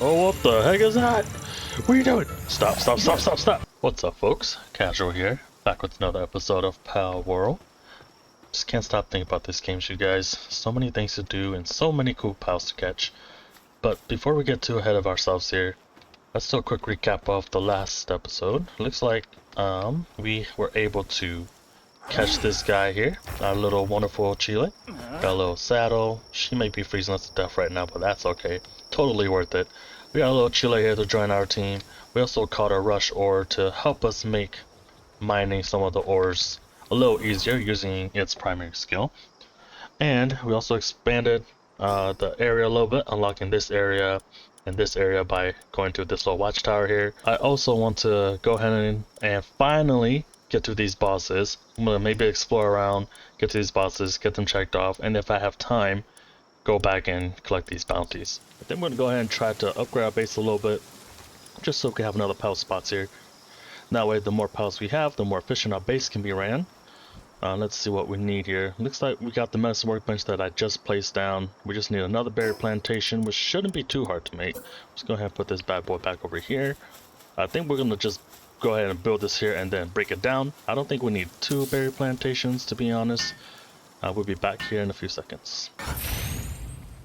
Oh, what the heck is that? What are you doing? Stop, stop, stop, stop, stop. What's up, folks? Casual here, back with another episode of Pal World. Just can't stop thinking about this game, you guys. So many things to do and so many cool pals to catch. But before we get too ahead of ourselves here, let's do a quick recap of the last episode. Looks like we were able to catch this guy here, our little wonderful Chile. Got a little saddle. She may be freezing us to death right now, but that's okay. Totally worth it. We got a little Chile here to join our team. We also caught a rush ore to help us make mining some of the ores a little easier using its primary skill. And we also expanded the area a little bit, unlocking this area and this area by going to this little watchtower here. I also want to go ahead and finally get to these bosses. I'm gonna maybe explore around, get to these bosses, get them checked off, and if I have time, go back and collect these bounties. But then we're gonna go ahead and try to upgrade our base a little bit, just so we can have another power spots here. That way, the more pals we have, the more efficient our base can be ran. Let's see what we need here. Looks like we got the medicine workbench that I just placed down. We just need another berry plantation, which shouldn't be too hard to make. Let's go ahead and put this bad boy back over here. I think we're gonna just go ahead and build this here and then break it down. I don't think we need 2 berry plantations, to be honest. We'll be back here in a few seconds.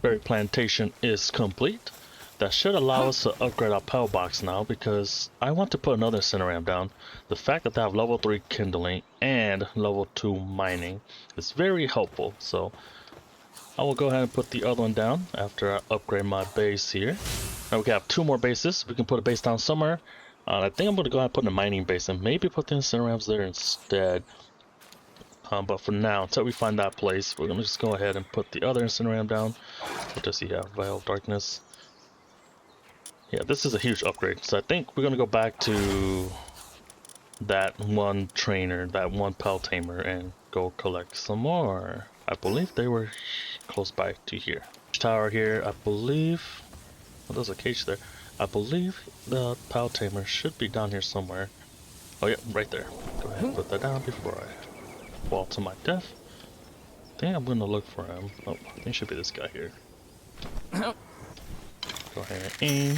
Berry plantation is complete. That should allow us to upgrade our power box now, because I want to put another incineram down. The fact that they have level 3 kindling and level 2 mining is very helpful, so I will go ahead and put the other one down after I upgrade my base here. Now we can have 2 more bases. We can put a base down somewhere. I think I'm going to go ahead and put in a mining base and maybe put the incinerams there instead. But for now, until we find that place, we're going to just go ahead and put the other incineram down. What does he have? Veil of Darkness. Yeah, this is a huge upgrade. So I think we're going to go back to that one trainer, that one pal tamer, and go collect some more. I believe they were close by to here. Tower here, I believe. Oh, there's a cage there. I believe the pal tamer should be down here somewhere. Oh yeah, right there. Go ahead and put that down before I fall to my death. I think I'm going to look for him. Oh, I think it should be this guy here. Go ahead and aim.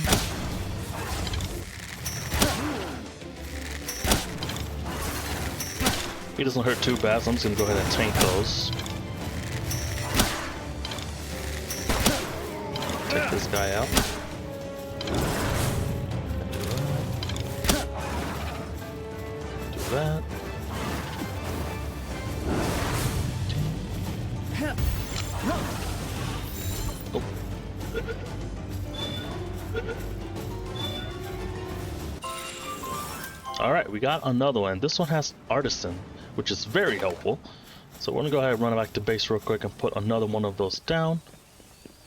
He doesn't hurt too bad, so I'm just gonna go ahead and tank those. Take this guy out. Do that. Oh. Alright, we got another one. This one has Artisan, which is very helpful. So we're gonna go ahead and run back to base real quick and put another one of those down.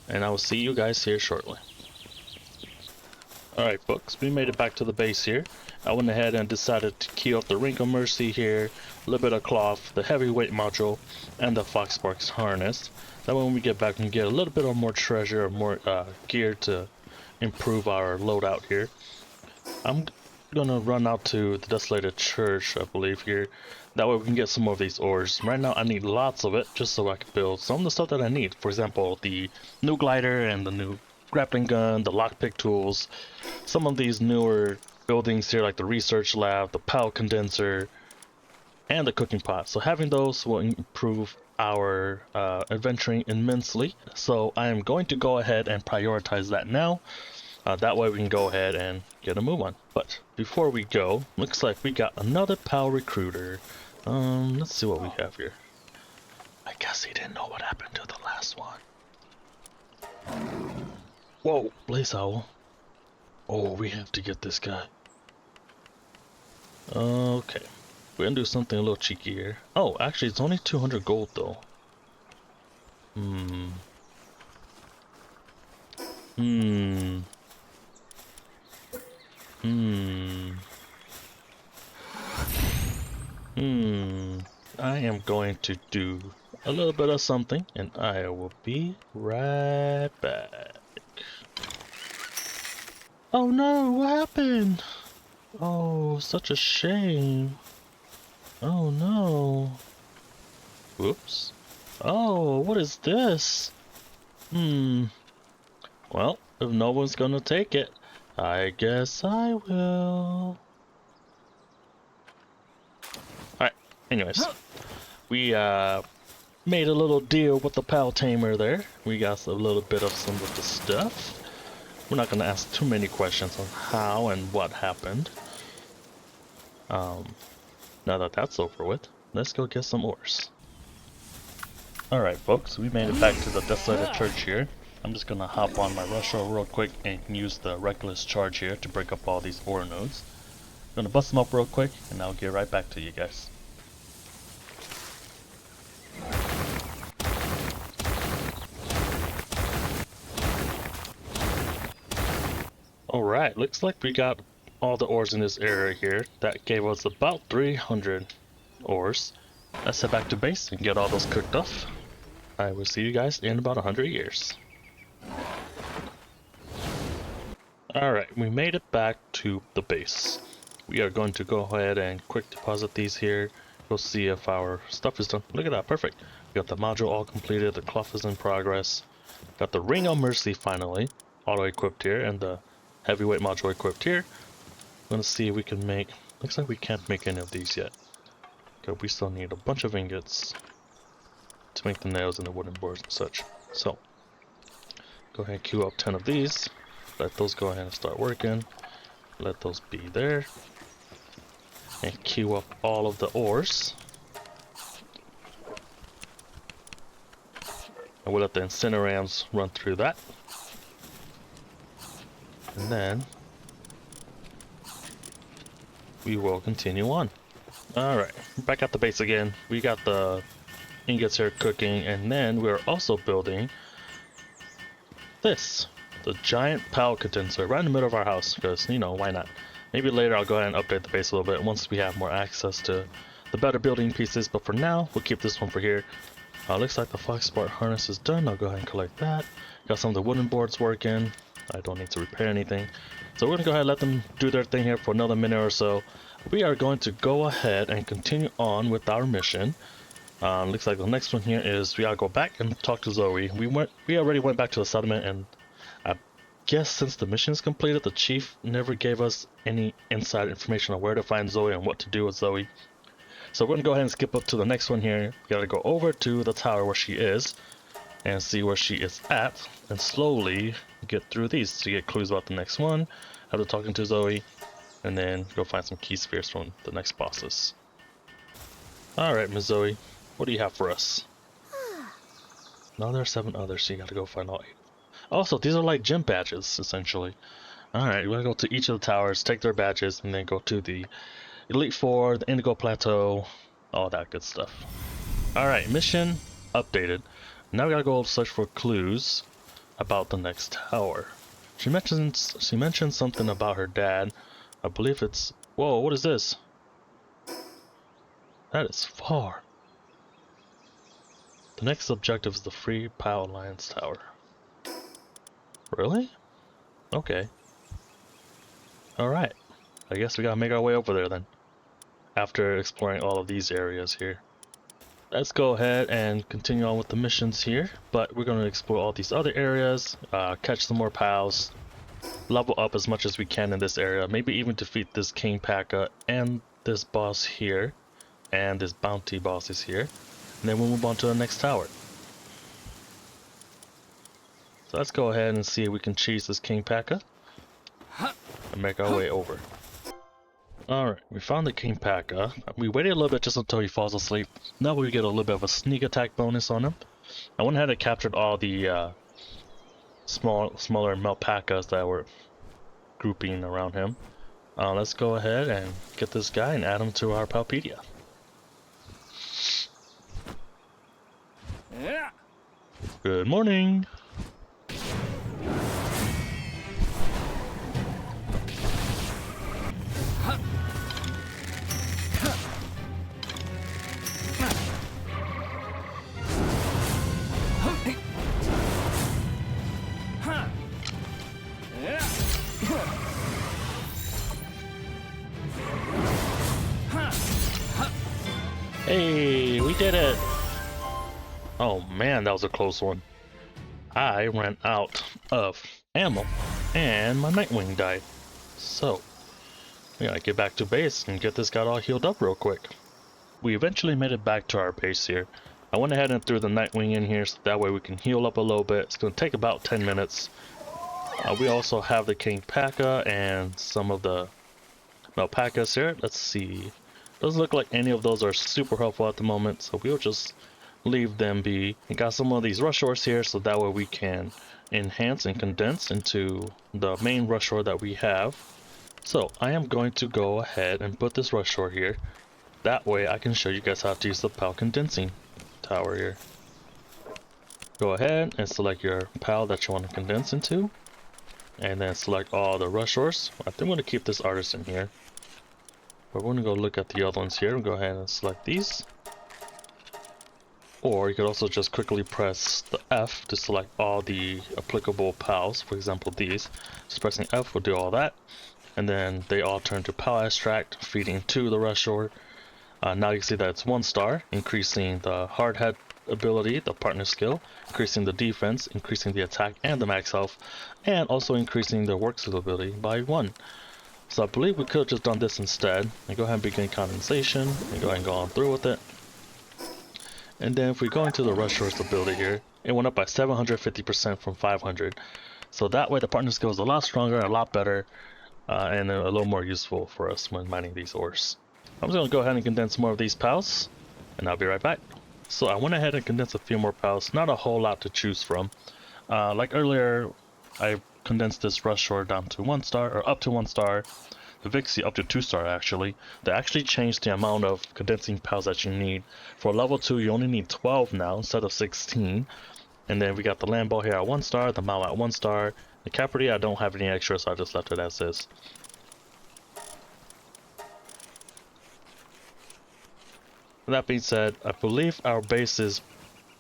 And I will see you guys here shortly. Alright folks, we made it back to the base here. I went ahead and decided to key off the Ring of Mercy here, a little bit of cloth, the heavyweight module, and the Foxsparks harness. That way when we get back we can get a little bit of more treasure or more gear to improve our loadout here. I'm gonna run out to the Desolated Church, I believe, here. That way we can get some more of these ores. Right now I need lots of it just so I can build some of the stuff that I need. For example, the new glider and the new grappling gun, the lockpick tools, some of these newer buildings here like the research lab, the Pal Condenser, and the cooking pot. So having those will improve our adventuring immensely. So I am going to go ahead and prioritize that now. That way we can go ahead and get a move on. But before we go, looks like we got another PAL recruiter. Let's see what we have here. I guess he didn't know what happened to the last one. Whoa, Blaze Owl. Oh, we have to get this guy. Okay, we're gonna do something a little cheeky here. Oh, actually it's only 200 gold though. I am going to do a little bit of something and I will be right back. Oh no, what happened? Oh, such a shame. Oh no. Whoops. Oh, what is this? Well, if no one's gonna take it, I guess I will. Alright, anyways. We made a little deal with the Pal Tamer there. We got a little bit of some of the stuff. We're not gonna ask too many questions on how and what happened. Now that that's over with, let's go get some ores. Alright folks, we made it back to the desolated church here. I'm just gonna hop on my rush hour real quick and use the reckless charge here to break up all these ore nodes. I'm gonna bust them up real quick and I'll get right back to you guys. Alright, looks like we got all the ores in this area here. That gave us about 300 ores. Let's head back to base and get all those cooked off. I will see you guys in about 100 years. Alright, we made it back to the base. We are going to go ahead and quick deposit these here. We'll see if our stuff is done. Look at that, perfect. We got the module all completed, the cloth is in progress. Got the Ring of Mercy finally, auto equipped here, and the heavyweight module equipped here. I'm gonna see if we can make, looks like we can't make any of these yet. Okay, we still need a bunch of ingots to make the nails and the wooden boards and such. So, go ahead and queue up 10 of these. Let those go ahead and start working. Let those be there. And queue up all of the ores. And we'll let the incinerams run through that. And then we will continue on. Alright, back at the base again. We got the ingots here cooking, and then we're also building this. The giant Pal Condenser right in the middle of our house, because, you know, why not? Maybe later I'll go ahead and update the base a little bit once we have more access to the better building pieces, but for now, we'll keep this one for here. Looks like the Fox Sport harness is done. I'll go ahead and collect that. Got some of the wooden boards working. I don't need to repair anything. So we're going to go ahead and let them do their thing here for another minute or so. We are going to go ahead and continue on with our mission. Looks like the next one here is we gotta go back and talk to Zoe. We already went back to the settlement, and I guess since the mission is completed, the chief never gave us any inside information on where to find Zoe and what to do with Zoe. So we're gonna go ahead and skip up to the next one here. We gotta go over to the tower where she is and see where she is at, and slowly get through these to get clues about the next one, after talking to Zoe, and then go find some key spheres from the next bosses. Alright, Miss Zoe, what do you have for us? No, there are 7 others, so you gotta go find all 8. Also, these are like gym badges, essentially. Alright, we're gonna go to each of the towers, take their badges, and then go to the Elite Four, the Indigo Plateau, all that good stuff. Alright, mission updated. Now we gotta go search for clues about the next tower. She mentioned something about her dad. I believe it's... Whoa, what is this? That is far. The next objective is the Free Pal Alliance Tower. Really? Okay. Alright. I guess we gotta make our way over there then. After exploring all of these areas here. Let's go ahead and continue on with the missions here, but we're going to explore all these other areas, catch some more pals, level up as much as we can in this area, maybe even defeat this King P.A.K.A. and this boss here, and this bounty boss is here, and then we'll move on to the next tower. So let's go ahead and see if we can cheese this King P.A.K.A. and make our way over. Alright, we found the King P.A.K.A. We waited a little bit just until he falls asleep. Now we get a little bit of a sneak attack bonus on him. I went ahead and captured all the smaller male P.A.K.A.s that were grouping around him. Let's go ahead and get this guy and add him to our Palpedia. Good morning! Hey, we did it! Oh man, that was a close one. I ran out of ammo, and my Nightwing died. So, we gotta get back to base and get this guy all healed up real quick. We eventually made it back to our base here. I went ahead and threw the Nightwing in here so that way we can heal up a little bit. It's gonna take about 10 minutes. We also have the King P.A.K.A. and some of the Alpacas here. Let's see. Doesn't look like any of those are super helpful at the moment, so we'll just leave them be. We got some of these rush ores here, so that way we can enhance and condense into the main rush ore that we have. So I am going to go ahead and put this rush ore here. That way I can show you guys how to use the Pal Condensing tower here. Go ahead and select your Pal that you want to condense into. And then select all the rush ores. I think I'm going to keep this artisan here. But we're going to go look at the other ones here. We'll go ahead and select these. Or you could also just quickly press the F to select all the applicable PALs. For example, these. Just pressing F will do all that. And then they all turn to PAL extract, feeding to the rush ore. Now you can see that it's 1 star, increasing the hard head ability, the partner skill, increasing the defense, increasing the attack and the max health, and also increasing the work skill ability by 1. So I believe we could have just done this instead. And go ahead and begin condensation, and go ahead and go on through with it. And then if we go into the rush ores ability here, it went up by 750% from 500. So that way the partner skill is a lot stronger, a lot better, and a little more useful for us when mining these ores. I'm just going to go ahead and condense more of these pals, and I'll be right back. So I went ahead and condensed a few more pals, not a whole lot to choose from. Like earlier, I condensed this rush ore down to 1 star, or up to 1 star. The Vixie up to 2 star actually. They actually changed the amount of condensing pals that you need. For level 2 you only need 12 now instead of 16. And then we got the Lambo here at 1 star, the Mao at 1 star. The Capricorn I don't have any extra, so I just left it as is. That being said, I believe our base is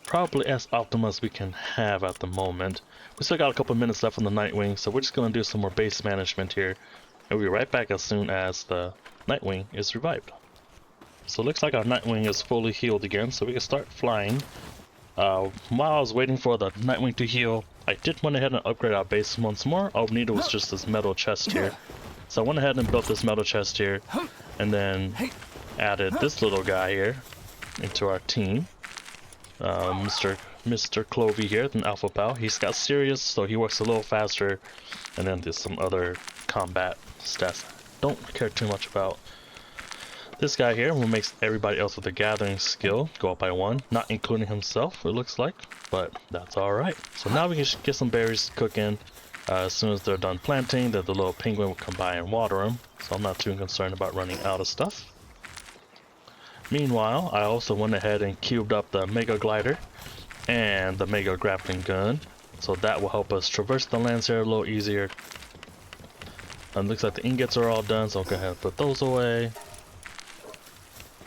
probably as optimal as we can have at the moment. We still got a couple minutes left on the Nightwing, so we're just going to do some more base management here. And we'll be right back as soon as the Nightwing is revived. So it looks like our Nightwing is fully healed again, so we can start flying. While I was waiting for the Nightwing to heal, I did went ahead and upgrade our base once more. All we needed was just this metal chest here. So I went ahead and built this metal chest here, and then added this little guy here into our team. Mr. Clovey here, an Alpha Pal. He's got Sirius, so he works a little faster. And then there's some other combat stats. Don't care too much about. This guy here, who makes everybody else with a gathering skill go up by 1, not including himself, it looks like, but that's alright. So now we can get some berries cooking. As soon as they're done planting, the little penguin will come by and water them, so I'm not too concerned about running out of stuff. Meanwhile, I also went ahead and cubed up the Mega Glider and the Mega Grappling Gun, so that will help us traverse the lands here a little easier. And looks like the ingots are all done, so I'll go ahead and put those away.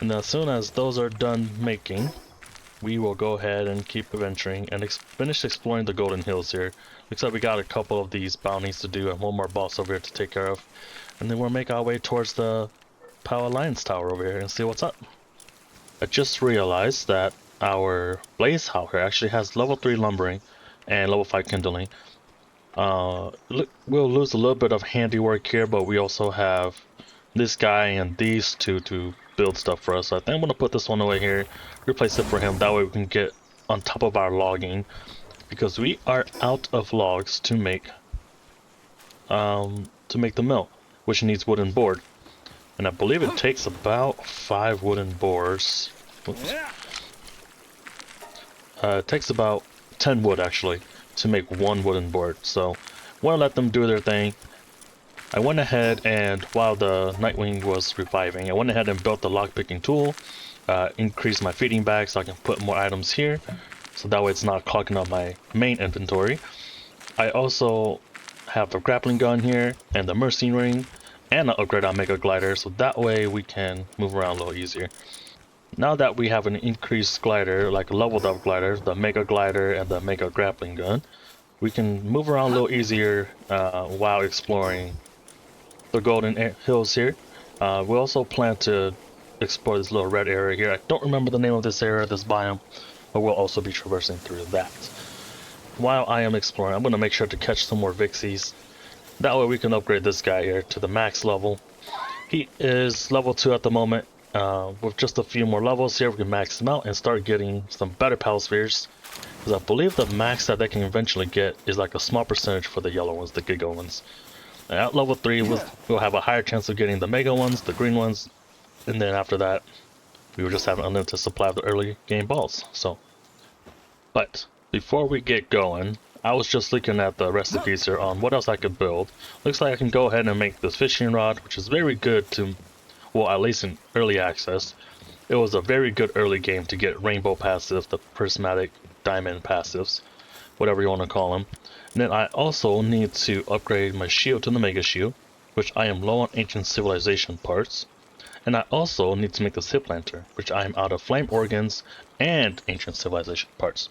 And as soon as those are done making, we will go ahead and keep adventuring and finish exploring the Golden Hills here. Looks like we got a couple of these bounties to do and one more boss over here to take care of. And then we'll make our way towards the Power Alliance Tower over here and see what's up. I just realized that our Blaze House here actually has level 3 lumbering and level 5 kindling. We'll lose a little bit of handiwork here, but we also have this guy and these two to build stuff for us. So I think I'm going to put this one away here, replace it for him. That way we can get on top of our logging, because we are out of logs to make the mill, which needs wooden board. And I believe it takes about 5 wooden boards. Oops. It takes about 10 wood actually to make 1 wooden board. So I want to let them do their thing. I went ahead and while the Nightwing was reviving, I went ahead and built the lockpicking tool, increased my feeding bag so I can put more items here, so that way it's not clogging up my main inventory. I also have the grappling gun here and the Mercy ring, and an upgrade on Mega Glider, so that way we can move around a little easier. Now that we have an increased glider, like a leveled up glider, the Mega Glider and the Mega Grappling Gun, we can move around a little easier while exploring the Golden Hills here. We also plan to explore this little red area here. I don't remember the name of this area, this biome, but we'll also be traversing through that. while I am exploring, I'm going to make sure to catch some more Vixies. That way we can upgrade this guy here to the max level. He is level 2 at the moment. With just a few more levels here, we can max him out and start getting some better Pal Spheres. Because I believe the max that they can eventually get is like a small percentage for the yellow ones, the Giga ones. And at level 3, we'll have a higher chance of getting the Mega ones, the green ones, and then after that, we will just have an unlimited supply of the early game balls. So, but before we get going, I was just looking at the recipes here on what else I could build. Looks like I can go ahead and make this fishing rod, which is very good to, well, at least in early access. It was a very good early game to get rainbow passives, the prismatic diamond passives, whatever you want to call them. And then I also need to upgrade my shield to the mega shield, which I am low on ancient civilization parts. And I also need to make this hip lantern, which I am out of flame organs and ancient civilization parts.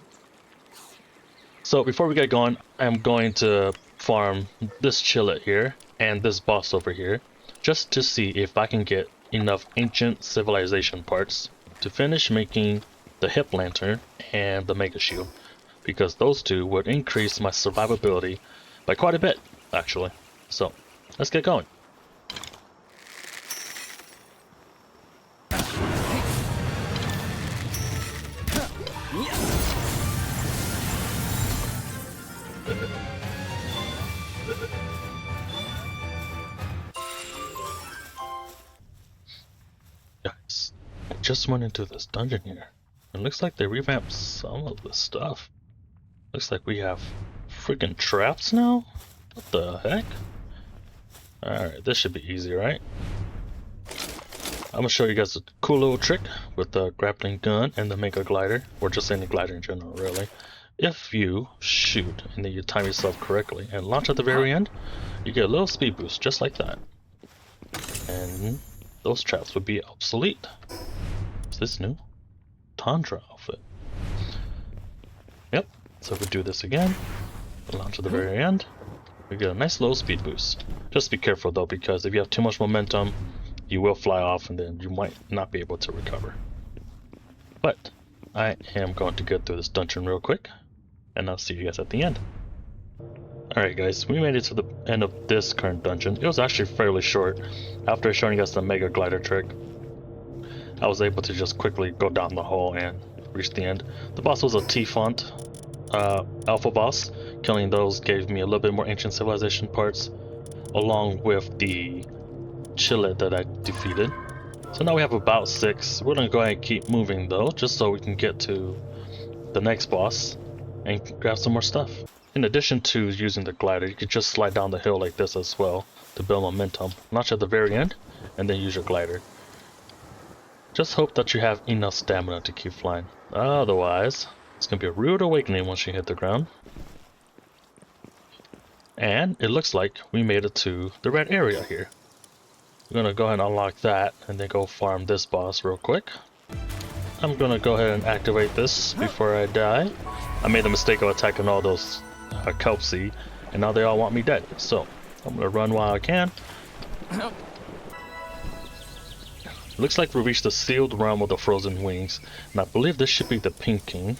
So before we get going, I'm going to farm this chillet here and this boss over here, just to see if I can get enough ancient civilization parts to finish making the hip lantern and the mega shield, because those two would increase my survivability by quite a bit, actually. So let's get going. Guys, I just went into this dungeon here. It looks like they revamped some of the stuff. Looks like we have freaking traps now? What the heck? Alright, this should be easy, right? I'm gonna show you guys a cool little trick with the grappling gun and the mega glider, or just any glider in general, really. If you shoot and then you time yourself correctly and launch at the very end, you get a little speed boost just like that. And those traps would be obsolete. Is this new? Tundra outfit. Yep, so if we do this again, launch at the very end, we get a nice little speed boost. Just be careful though, because if you have too much momentum, you will fly off and then you might not be able to recover. But I am going to get through this dungeon real quick, and I'll see you guys at the end. Alright guys, we made it to the end of this current dungeon. It was actually fairly short. After showing us the mega glider trick, I was able to just quickly go down the hole and reach the end. The boss was a T-font alpha boss. Killing those gave me a little bit more ancient civilization parts, along with the chillet that I defeated. So now we have about 6. We're gonna go ahead and keep moving though, just so we can get to the next boss and grab some more stuff. In addition to using the glider, you could just slide down the hill like this as well to build momentum. Launch at the very end and then use your glider. Just hope that you have enough stamina to keep flying. Otherwise, it's gonna be a rude awakening once you hit the ground. And it looks like we made it to the red area here. We're gonna go ahead and unlock that and then go farm this boss real quick. I'm gonna go ahead and activate this before I die. I made the mistake of attacking all those kelp seed, and now they all want me dead. So I'm gonna run while I can. Looks like we reached the sealed realm of the frozen wings, and I believe this should be the Pink King.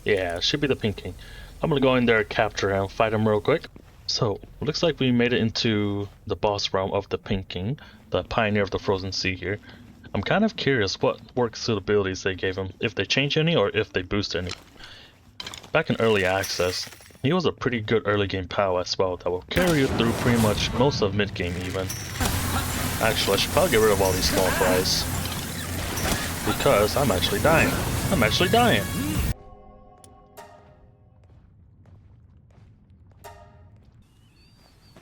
Yeah, it should be the Pink King. I'm gonna go in there, capture him, fight him real quick. So, looks like we made it into the boss realm of the Pink King, the pioneer of the frozen sea here. I'm kind of curious what work suitabilities they gave him, if they change any or if they boost any. Back in early access, he was a pretty good early game POW as well that will carry you through pretty much most of mid game even. Actually, I should probably get rid of all these small fries, because I'm actually dying. I'm actually dying.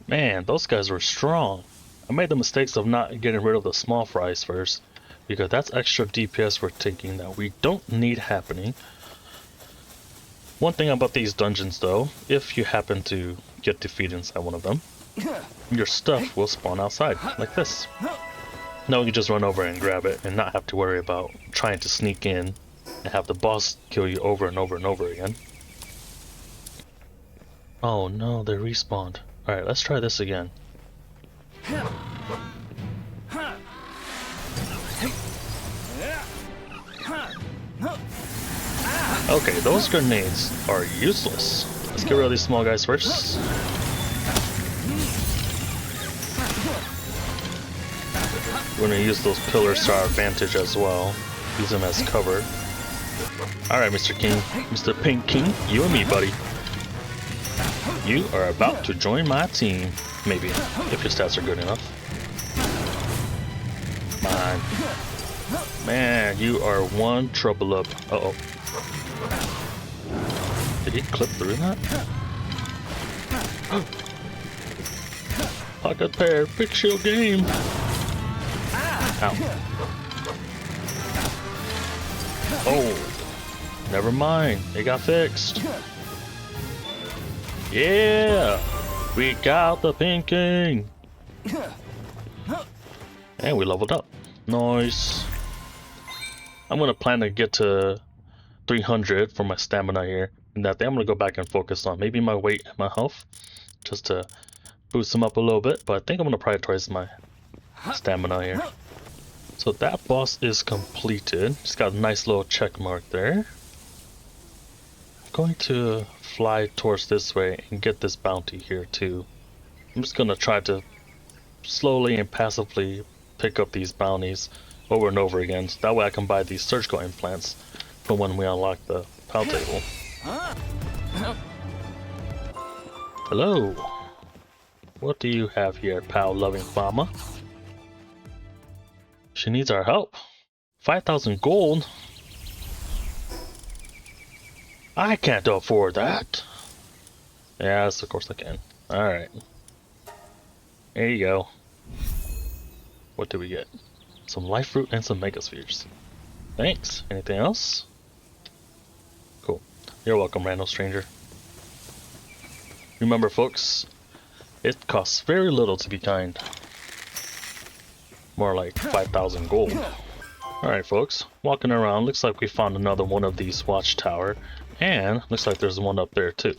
Man, those guys were strong. I made the mistakes of not getting rid of the small fries first, because that's extra DPS we're taking that we don't need happening. One thing about these dungeons though, if you happen to get defeated inside one of them, your stuff will spawn outside, like this. Now you can just run over and grab it and not have to worry about trying to sneak in and have the boss kill you over and over and over again. Oh no, they respawned. Alright, let's try this again. Okay, those grenades are useless. Let's get rid of these small guys first. We're gonna use those pillars to our advantage as well. Use them as cover. Alright, Mr. King. Mr. Pink King, you and me, buddy. You are about to join my team. Maybe, if your stats are good enough. Come on. Man, you are one trouble up. Uh-oh. Did he clip through that? Pocket pair, fix your game. Ow. Oh, never mind. It got fixed. Yeah, we got the Pink King. And we leveled up. Nice. I'm gonna plan to get to 300 for my stamina here. And that thing I'm gonna go back and focus on maybe my weight and my health, just to boost them up a little bit. But I think I'm gonna prioritize my stamina here. So that boss is completed. Just got a nice little check mark there. I'm going to fly towards this way and get this bounty here too. I'm just gonna try to slowly and passively pick up these bounties over and over again. So that way I can buy these surgical implants for when we unlock the Pal table. Hello. What do you have here, Pal loving farmer? She needs our help. 5,000 gold? I can't afford that. Yes, of course I can. Alright. There you go. What do we get? Some life fruit and some megaspheres. Thanks. Anything else? Cool. You're welcome, random stranger. Remember, folks, it costs very little to be kind. More like 5,000 gold. Alright, folks. Walking around, looks like we found another one of these watchtower. And looks like there's one up there too.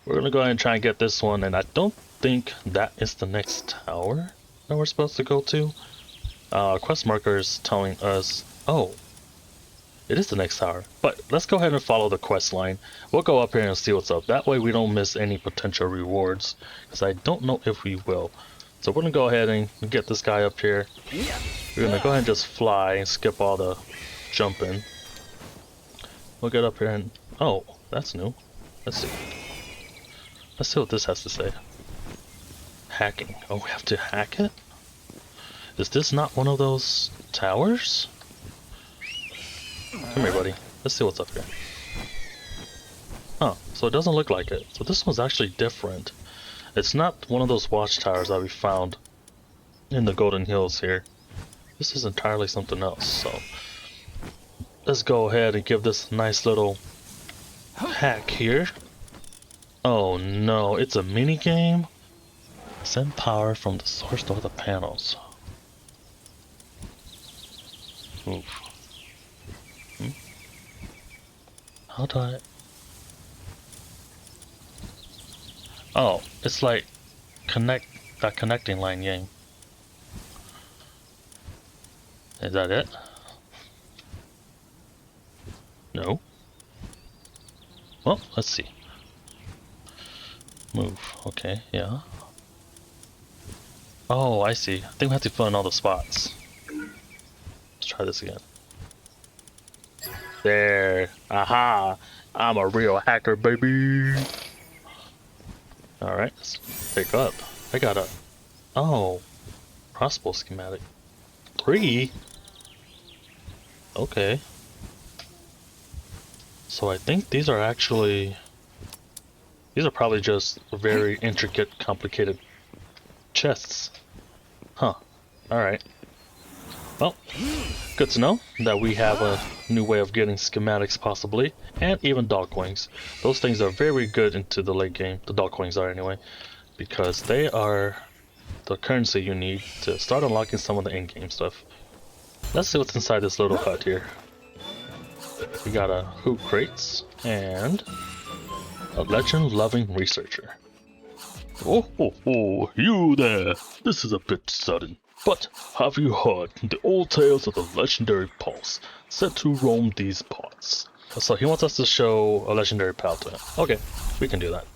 We're gonna go ahead and try and get this one, and I don't think that is the next tower that we're supposed to go to. Quest marker is telling us, oh, it is the next tower. But let's go ahead and follow the quest line. We'll go up here and see what's up. That way we don't miss any potential rewards, because I don't know if we will. So we're gonna go ahead and get this guy up here. We're gonna go ahead and just fly and skip all the jumping. We'll get up here and, oh, that's new. Let's see. Let's see what this has to say. Hacking. Oh, we have to hack it? Is this not one of those towers? Come here, buddy. Let's see what's up here. Huh, so it doesn't look like it. So this one's actually different. It's not one of those watchtowers that we found in the Golden Hills here. This is entirely something else, so let's go ahead and give this a nice little hack here. Oh no, it's a mini game? Send power from the source to the panels. Oof. How do I... Oh, it's like that connecting line game. Is that it? No. Well, let's see. Move. Okay, yeah. Oh, I see. I think we have to fill in all the spots. Let's try this again. There. Aha! I'm a real hacker, baby! Alright, let's pick up. I got a... Oh. Crossbow schematic. 3? Okay. So I think these are actually... These are probably just very intricate, complicated chests. Huh. Alright. Well, good to know that we have a new way of getting schematics possibly, and even dog wings. Those things are very good into the late game, the dog wings are anyway, because they are the currency you need to start unlocking some of the in-game stuff. Let's see what's inside this little hut here. We got a hoop crates and a legend-loving researcher. Oh, you there! This is a bit sudden, but have you heard the old tales of the legendary pulse said to roam these parts? So he wants us to show a legendary pal to him. Okay, we can do that.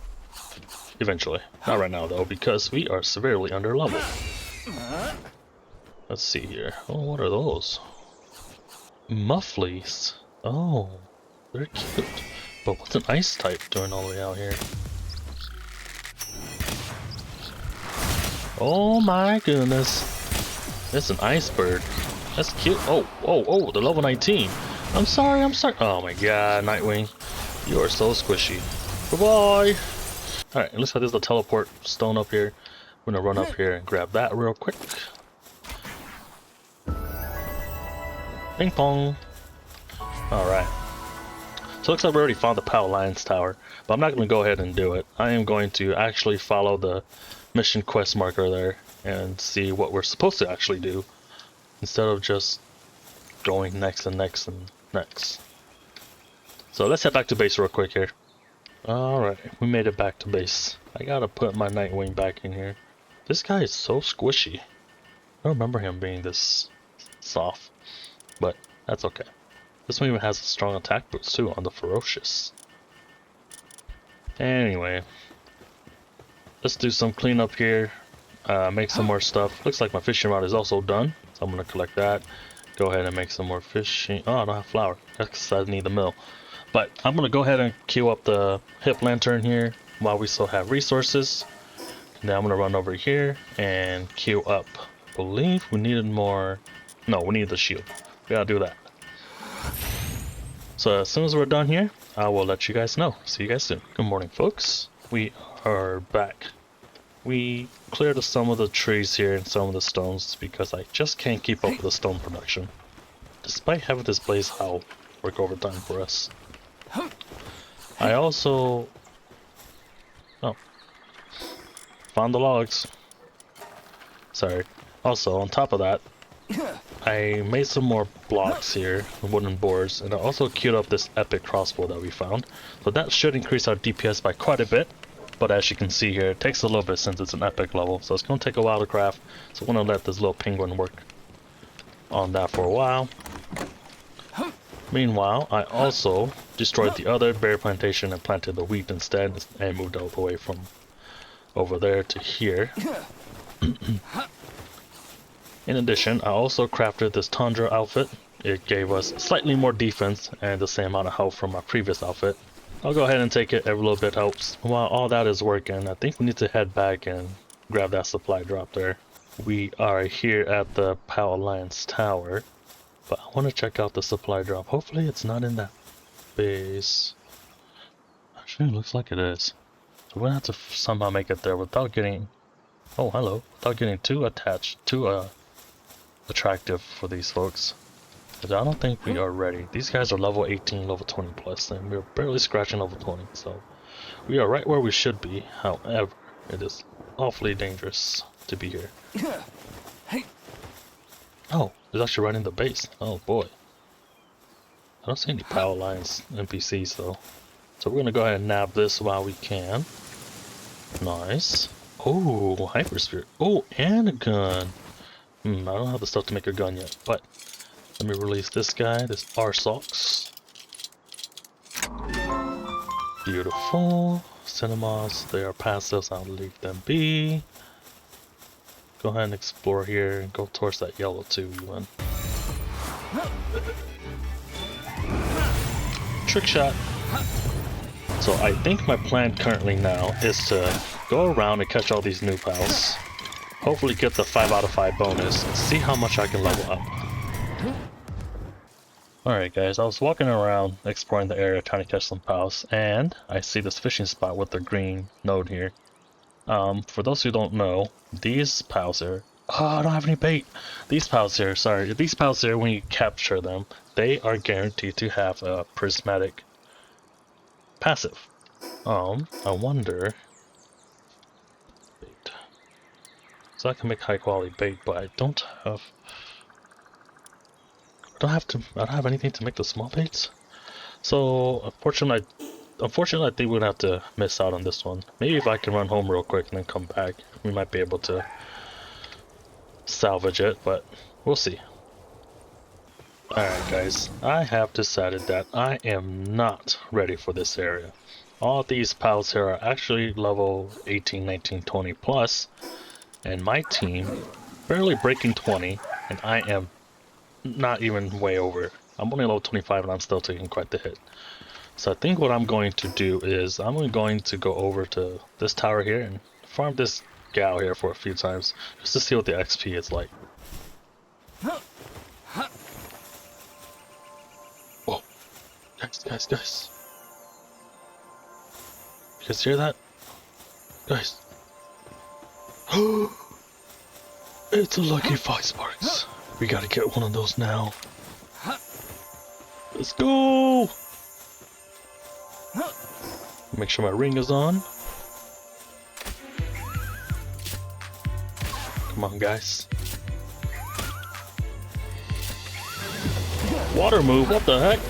Eventually. Not right now though, because we are severely under leveled. Let's see here. Oh, what are those? Mufflies. Oh, they're cute. But what's an ice type doing all the way out here? Oh my goodness. It's an iceberg. That's cute. Oh, oh, oh, the level 19. I'm sorry. Oh my god, Nightwing. You are so squishy. Goodbye. Alright, it looks like there's a teleport stone up here. I'm gonna run up here and grab that real quick. Ping pong. Alright. So it looks like we already found the Pal Alliance Tower, but I'm not going to go ahead and do it. I am going to actually follow the mission quest marker there and see what we're supposed to actually do, instead of just going next and next and next. So let's head back to base real quick here. Alright, we made it back to base. I gotta put my Nightwing back in here. This guy is so squishy. I don't remember him being this soft, but that's okay. This one even has a strong attack boost too on the Ferocious. Anyway, let's do some cleanup here, make some more stuff. Looks like my fishing rod is also done, so I'm gonna collect that. Go ahead and make some more fishing. Oh, I don't have flour. That's because I need the mill. But I'm gonna go ahead and queue up the hip lantern here while we still have resources. Now I'm gonna run over here and queue up. I believe we needed more. No, we need the shield. We gotta do that. So as soon as we're done here, I will let you guys know. See you guys soon. Good morning, folks. We are back. We cleared some of the trees here and some of the stones because I just can't keep up with the stone production. Despite having this blaze howl work overtime for us. I also... Oh. Found the logs. Sorry. Also, on top of that, I made some more blocks here, wooden boards, and I also queued up this epic crossbow that we found. So that should increase our DPS by quite a bit, but as you can see here, it takes a little bit since it's an epic level, so it's going to take a while to craft, so I'm going to let this little penguin work on that for a while. Meanwhile, I also destroyed the other berry plantation and planted the wheat instead, and moved all the way from over there to here. In addition, I also crafted this Tundra outfit. It gave us slightly more defense and the same amount of health from my previous outfit. I'll go ahead and take it, every little bit helps. While all that is working, I think we need to head back and grab that supply drop there. We are here at the Pal Alliance Tower, but I want to check out the supply drop. Hopefully it's not in that base. Actually, it looks like it is. So we're gonna have to somehow make it there without getting... Oh, hello. Without getting too attached, too attractive for these folks. Because I don't think we are ready. These guys are level 18, level 20 plus, and we're barely scratching level 20, so we are right where we should be. However, it is awfully dangerous to be here. Oh, it's actually right in the base. Oh boy. I don't see any Pal Alliance NPCs though. So we're gonna go ahead and nab this while we can. Nice. Oh, Hypersphere. Oh, and a gun. I don't have the stuff to make a gun yet, but let me release this guy, this Arsox. Beautiful. Cinemas, they are passives, I'll leave them be. Go ahead and explore here and go towards that yellow too, even. Trick shot. So I think my plan currently now is to go around and catch all these new pals. Hopefully get the 5 out of 5 bonus and see how much I can level up. Alright guys, I was walking around exploring the area trying to catch some pals, and I see this fishing spot with the green node here. For those who don't know, these pals here... Oh, I don't have any bait! These pals here, sorry, these pals here, when you capture them, they are guaranteed to have a prismatic passive. I wonder... Bait. So I can make high quality bait, but I don't have... I don't have anything to make the small baits. So unfortunately I think we're gonna have to miss out on this one. Maybe if I can run home real quick and then come back, we might be able to salvage it, but we'll see. Alright guys, I have decided that I am not ready for this area. All these pals here are actually level 18, 19, 20 plus, and my team barely breaking 20, and I am not even way over. I'm only level 25 and I'm still taking quite the hit. So I think what I'm going to do is I'm going to go over to this tower here and farm this gal here for a few times just to see what the XP is like. Whoa, guys. You guys hear that? Guys. It's a lucky 5 sparks. We gotta get one of those now. Let's go! Make sure my ring is on. Come on, guys. Water move, what the heck?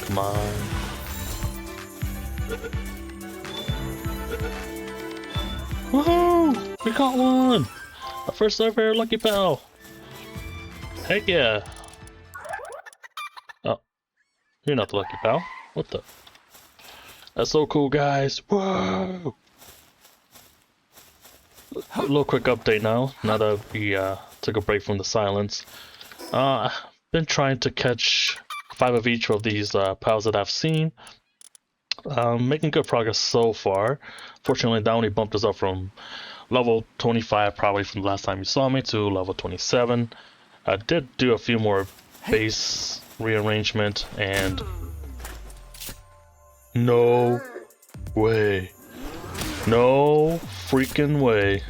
Come on. Woohoo! We caught one! Our first ever lucky pal! Heck yeah! Oh, you're not the lucky pal. What the? That's so cool, guys! Whoa! A little quick update now that we took a break from the silence. I've been trying to catch 5 of each of these pals that I've seen. Making good progress so far. Fortunately, that only bumped us up from level 25 probably from the last time you saw me to level 27. I did do a few more base rearrangement and no way. No freaking way.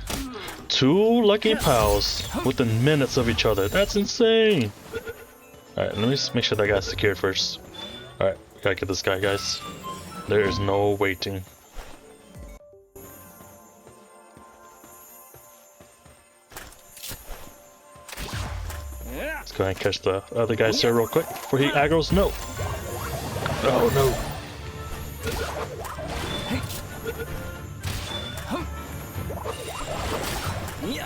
2 lucky pals within minutes of each other. That's insane. Alright, let me just make sure that guy's secured first. Alright, we gotta get this guy, guys. There is no waiting. Let's go ahead and catch the other guys here real quick before he aggroes. No! Oh no!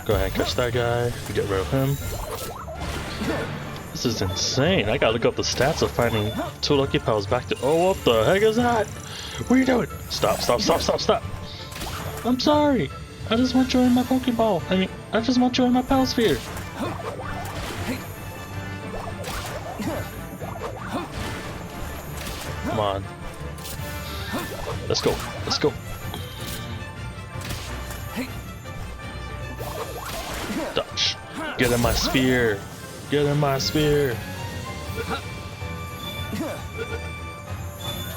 Go ahead and catch that guy. Get rid of him. This is insane. I gotta look up the stats of finding 2 lucky pals back to. Oh, what the heck is that? What are you doing? Stop. I'm sorry. I just want you in my Pokeball. I just want you in my Pal Sphere. Come on. Let's go. Dutch. Get in my sphere.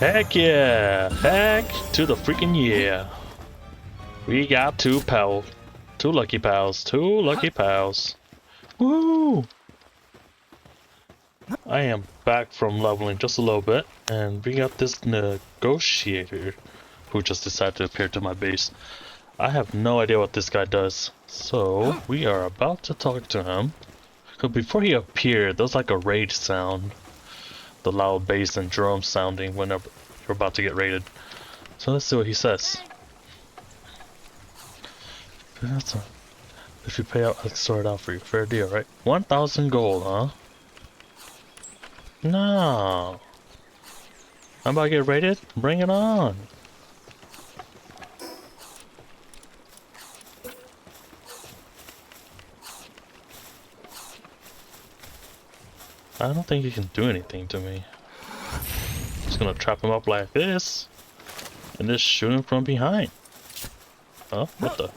Heck yeah. Heck to the freaking yeah. We got 2 lucky pals. Woo! I am back from leveling just a little bit, and we got this negotiator who just decided to appear to my base. I have no idea what this guy does, so we are about to talk to him. But before he appeared, there was like a raid sound. The loud bass and drum sounding whenever you're about to get raided. So let's see what he says. If you pay out, I'll sort it out for you. Fair deal, right? 1,000 gold, huh? No. I'm about to get raided? Bring it on. I don't think he can do anything to me. Just gonna trap him up like this and just shoot him from behind. Huh? What the?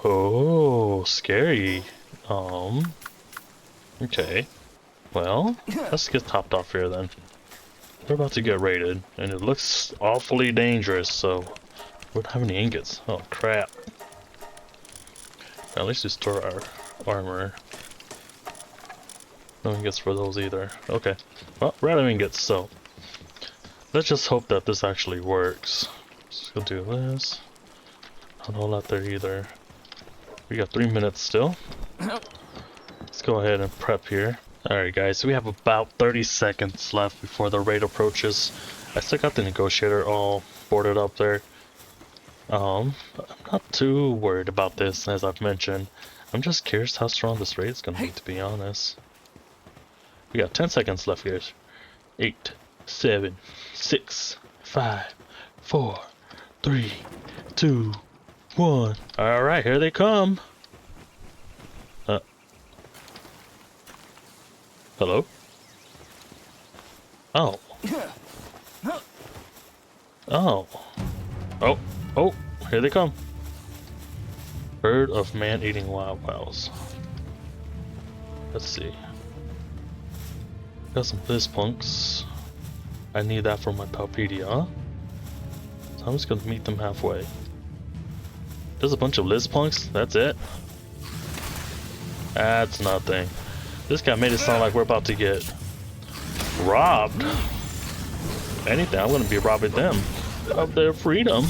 Oh, scary. Okay. Well, let's get topped off here then. We're about to get raided, and it looks awfully dangerous, so we don't have any ingots. Oh crap. At least we store our armor. No ingots for those either. Okay. Well, we're out of ingots, so let's just hope that this actually works. So we'll do this. Not a whole lot there either. We got 3 minutes still. Let's go ahead and prep here. Alright guys, so we have about 30 seconds left before the raid approaches. I still got the negotiator all boarded up there. I'm not too worried about this, as I've mentioned. I'm just curious how strong this raid is gonna be, to be honest. We got 10 seconds left here. 8, 7, 6, 5, 4, 3, 2, 1. Alright, here they come. Hello? Oh. Oh. Oh. Oh, here they come. Herd of man-eating wild wows. Let's see. Got some Blizzpunks. I need that for my Palpedia. So I'm just gonna meet them halfway. There's a bunch of Blizzpunks? That's it? That's nothing. This guy made it sound like we're about to get robbed. If anything, I'm gonna be robbing them of their freedom.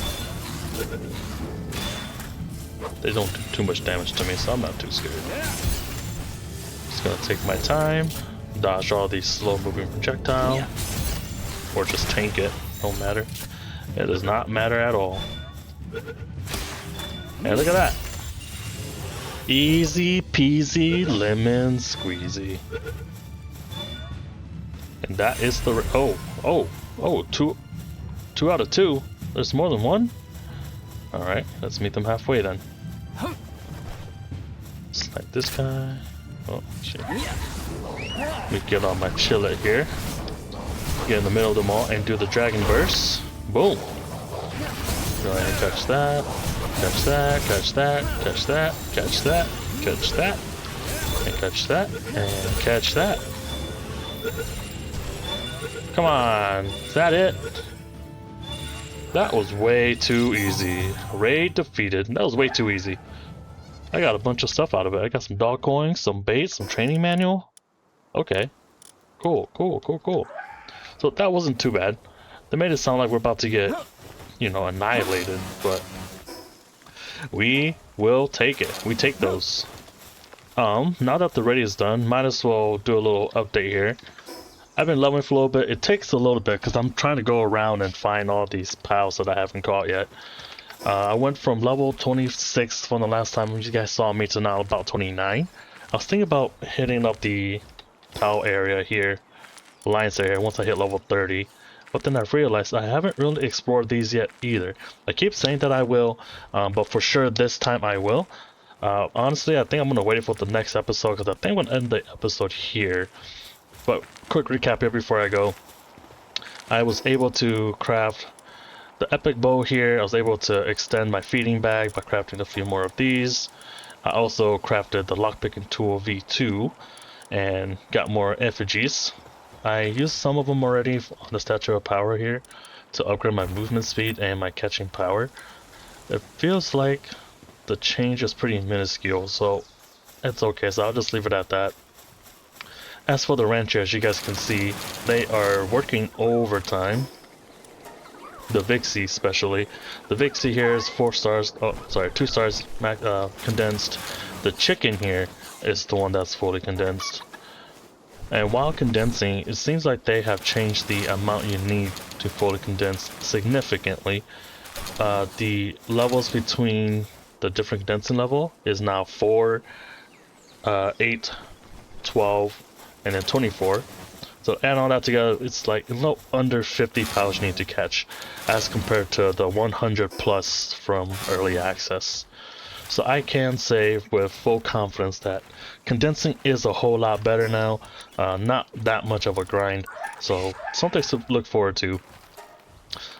They don't do too much damage to me, so I'm not too scared. Just gonna take my time, dodge all these slow-moving projectiles, or just tank it. Don't matter. It does not matter at all. And look at that. Easy peasy lemon squeezy. And that is the two out of two. There's more than one? Alright, let's meet them halfway then. Snipe this guy. Oh shit. Let me get on my chillet here. Get in the middle of them all and do the dragon burst. Boom. Go ahead and catch that. Catch that, catch that, catch that, catch that, catch that, and catch that, and catch that. Come on, is that it? That was way too easy. Raid defeated. That was way too easy. I got a bunch of stuff out of it. I got some dog coins, some bait, some training manual. Okay. Cool, cool, cool, cool. So that wasn't too bad. They made it sound like we're about to get, you know, annihilated, but we will take it. We take those. Now that the raid is done, might as well do a little update here. I've been leveling for a little bit. It takes a little bit because I'm trying to go around and find all these pals that I haven't caught yet. I went from level 26 from the last time you guys saw me to now about 29. I was thinking about hitting up the pal area here, alliance area, once I hit level 30. But then I've realized I haven't really explored these yet either. I keep saying that I will, but for sure this time I will. Honestly, I think I'm going to wait for the next episode because I think I'm going to end the episode here. But quick recap here before I go. I was able to craft the epic bow here. I was able to extend my feeding bag by crafting a few more of these. I also crafted the lockpicking tool V2 and got more effigies. I used some of them already on the Statue of Power here to upgrade my movement speed and my catching power. It feels like the change is pretty minuscule, so it's okay, so I'll just leave it at that. As for the rancher, as you guys can see, they are working overtime. The Vixie especially. The Vixie here is 4 stars, oh sorry, 2 stars condensed. The chicken here is the one that's fully condensed. And while condensing, it seems like they have changed the amount you need to fully condense significantly. The levels between the different condensing level is now 4, 8, 12, and then 24. So add all that together, it's like a little under 50 pals you need to catch as compared to the 100 plus from early access. So I can say with full confidence that condensing is a whole lot better now, not that much of a grind, so something to look forward to.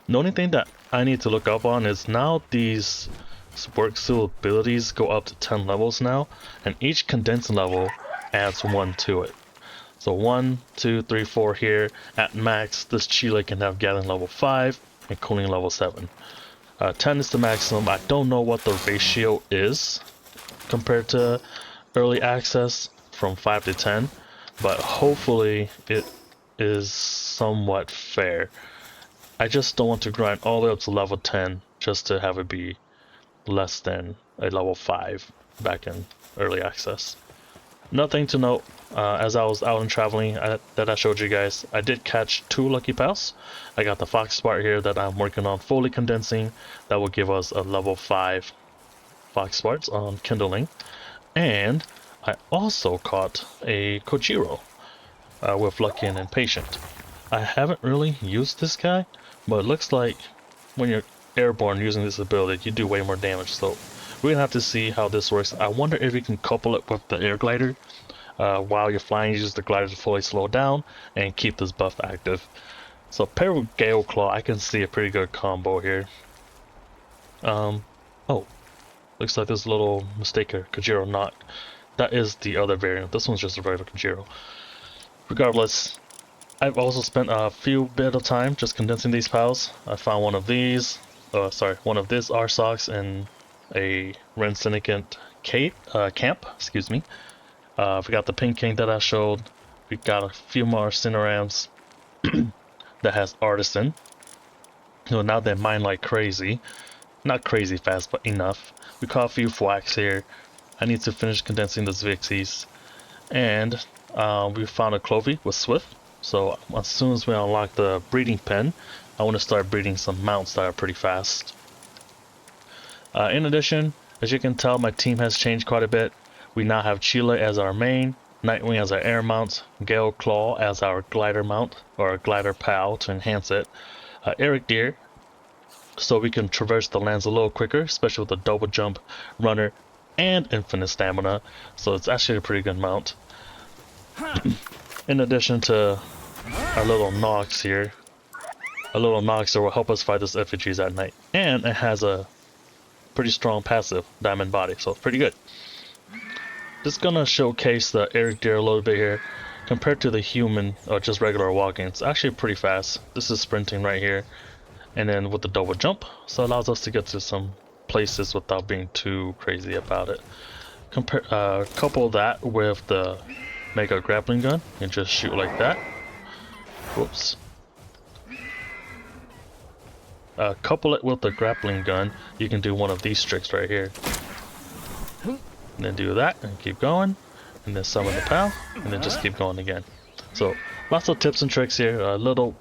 The only thing that I need to look up on is now these work seal abilities go up to 10 levels now, and each condensing level adds 1 to it. So 1, 2, 3, 4 here. At max, this Chile can have gathering level 5 and cooling level 7. 10 is the maximum. I don't know what the ratio is compared to early access from 5 to 10, but hopefully it is somewhat fair. I just don't want to grind all the way up to level 10 just to have it be less than a level 5 back in early access. Nothing to note. As I was out and traveling that I showed you guys, I did catch 2 lucky pals. I got the Fox Smart here that I'm working on fully condensing. That will give us a level 5 Fox Smarts on kindling. And I also caught a Kojiro with Lucky and Impatient. I haven't really used this guy, but it looks like when you're airborne using this ability, you do way more damage. So we're gonna have to see how this works. I wonder if you can couple it with the air glider. While you're flying, use the glider to fully slow down and keep this buff active. So paired with Gale Claw, I can see a pretty good combo here. Oh, looks like there's a little mistake here. Kojiro not. That is the other variant. This one's just a regular Kojiro. Regardless, I've also spent a few bit of time just condensing these pals. I found one of these, one of this RSOX and a Ren Syndicate camp, excuse me. We got the Pink King that I showed. We got a few more Cinerams that has Artisan. You know, now they mine like crazy. Not crazy fast, but enough. We caught a few Fwax here. I need to finish condensing the Zvixies. And we found a Clovey with Swift. So as soon as we unlock the breeding pen, I want to start breeding some mounts that are pretty fast. In addition, as you can tell, my team has changed quite a bit. We now have Chile as our main, Nightwing as our air mount, Gale Claw as our glider mount, or glider pal to enhance it, Eric Deer, so we can traverse the lands a little quicker, especially with the double jump, runner, and infinite stamina, so it's actually a pretty good mount. In addition to our little Nox here, a little Nox that will help us fight those effigies at night, and it has a pretty strong passive, Diamond Body, so it's pretty good. Just gonna showcase the Eric Deer a little bit here. Compared to the human, or just regular walking, it's actually pretty fast. This is sprinting right here. And then with the double jump, so it allows us to get to some places without being too crazy about it. Couple that with the Mega Grappling Gun and just shoot like that. Whoops. Couple it with the Grappling Gun, you can do one of these tricks right here. And then do that and keep going, and then summon the pal, and then just keep going again. So lots of tips and tricks here, a little